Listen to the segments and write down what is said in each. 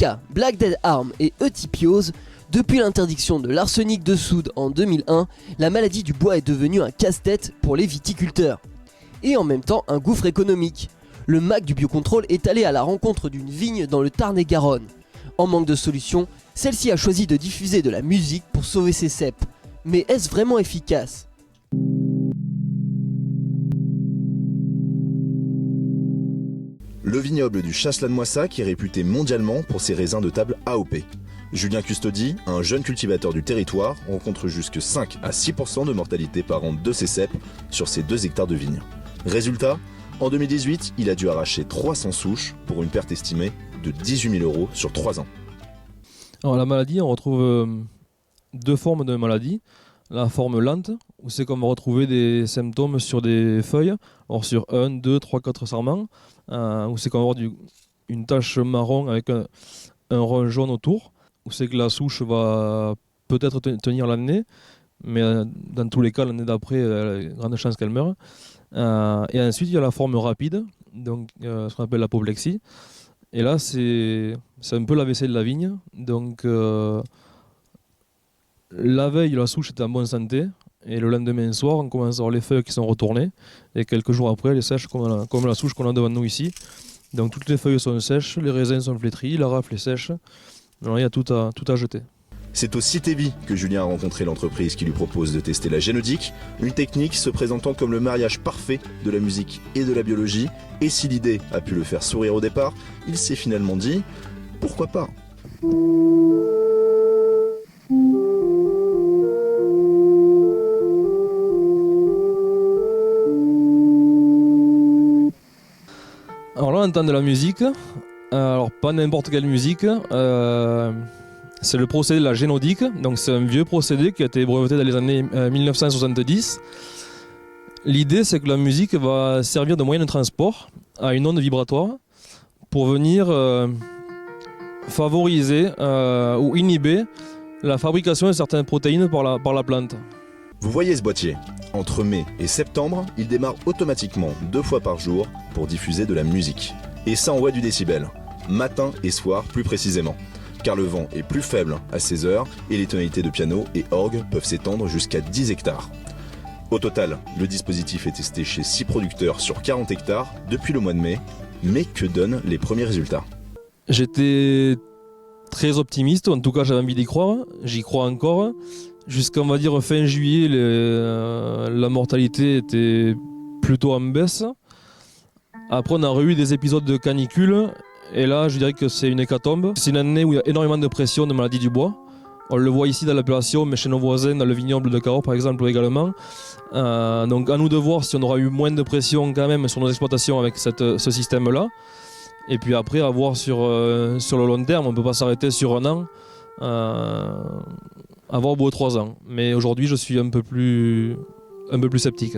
Niska, Black Dead Arm et Eutypiose, depuis l'interdiction de l'arsenic de soude en 2001, la maladie du bois est devenue un casse-tête pour les viticulteurs. Et en même temps un gouffre économique. Le MAC du biocontrôle est allé à la rencontre d'une vigne dans le Tarn-et-Garonne. En manque de solution, celle-ci a choisi de diffuser de la musique pour sauver ses cèpes. Mais est-ce vraiment efficace ? Le vignoble du Chasselas-de-Moissac est réputé mondialement pour ses raisins de table AOP. Julien Custodi, un jeune cultivateur du territoire, rencontre jusque 5 à 6% de mortalité par an de ses cèpes sur ses 2 hectares de vignes. Résultat, en 2018, il a dû arracher 300 souches pour une perte estimée de 18 000 € sur 3 ans. Alors la maladie, on retrouve 2 formes de maladie. La forme lente, où c'est qu'on va retrouver des symptômes sur des feuilles, alors sur 1, 2, 3, 4 sarments, où c'est qu'on va avoir une tache marron avec un rond jaune autour, où c'est que la souche va peut-être tenir l'année, mais dans tous les cas, l'année d'après, il y a grande chance qu'elle meure. Et ensuite, il y a la forme rapide, donc ce qu'on appelle l'apoplexie. Et là, c'est un peu l'AVC de la vigne. Donc, la veille, la souche est en bonne santé. Et le lendemain soir, on commence à avoir les feuilles qui sont retournées. Et quelques jours après, elle est sèche comme la souche qu'on a devant nous ici. Donc, toutes les feuilles sont sèches, les raisins sont flétris, la rafle est sèche. Alors, il y a tout à jeter. C'est au Citevi que Julien a rencontré l'entreprise qui lui propose de tester la génodique, une technique se présentant comme le mariage parfait de la musique et de la biologie. Et si l'idée a pu le faire sourire au départ, il s'est finalement dit « pourquoi pas ?» Alors là, on entend de la musique. Alors, pas n'importe quelle musique. C'est le procédé de la génodique. Donc, c'est un vieux procédé qui a été breveté dans les années 1970. L'idée, c'est que la musique va servir de moyen de transport à une onde vibratoire pour venir favoriser ou inhiber la fabrication de certaines protéines par la plante. Vous voyez ce boîtier ? Entre mai et septembre, il démarre automatiquement 2 fois par jour pour diffuser de la musique. Et ça envoie du décibel, matin et soir plus précisément. Car le vent est plus faible à ces heures et les tonalités de piano et orgue peuvent s'étendre jusqu'à 10 hectares. Au total, le dispositif est testé chez 6 producteurs sur 40 hectares depuis le mois de mai. Mais que donnent les premiers résultats ? J'étais très optimiste, en tout cas j'avais envie d'y croire, j'y crois encore. Jusqu'à on va dire fin juillet, la mortalité était plutôt en baisse. Après on a eu des épisodes de canicule et là je dirais que c'est une hécatombe. C'est une année où il y a énormément de pression de maladie du bois. On le voit ici dans l'appellation, mais chez nos voisins, dans le vignoble de Cahors par exemple également. Donc à nous de voir si on aura eu moins de pression quand même sur nos exploitations avec ce système-là. Et puis après, à voir sur le long terme, on ne peut pas s'arrêter sur un an, avoir au bout de 3 ans. Mais aujourd'hui, je suis un peu plus sceptique.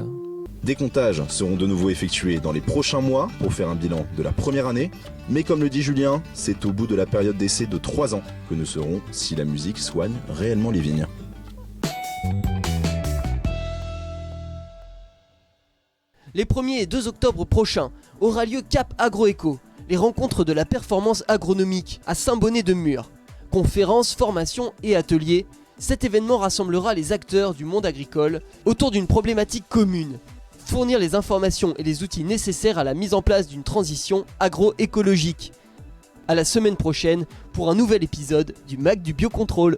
Des comptages seront de nouveau effectués dans les prochains mois pour faire un bilan de la première année. Mais comme le dit Julien, c'est au bout de la période d'essai de 3 ans que nous saurons si la musique soigne réellement les vignes. Les 1er et 2 octobre prochains aura lieu Cap Agroéco, les rencontres de la performance agronomique à Saint-Bonnet-de-Mur. Conférences, formations et ateliers, cet événement rassemblera les acteurs du monde agricole autour d'une problématique commune. Fournir les informations et les outils nécessaires à la mise en place d'une transition agroécologique. À la semaine prochaine pour un nouvel épisode du MAC du Biocontrôle.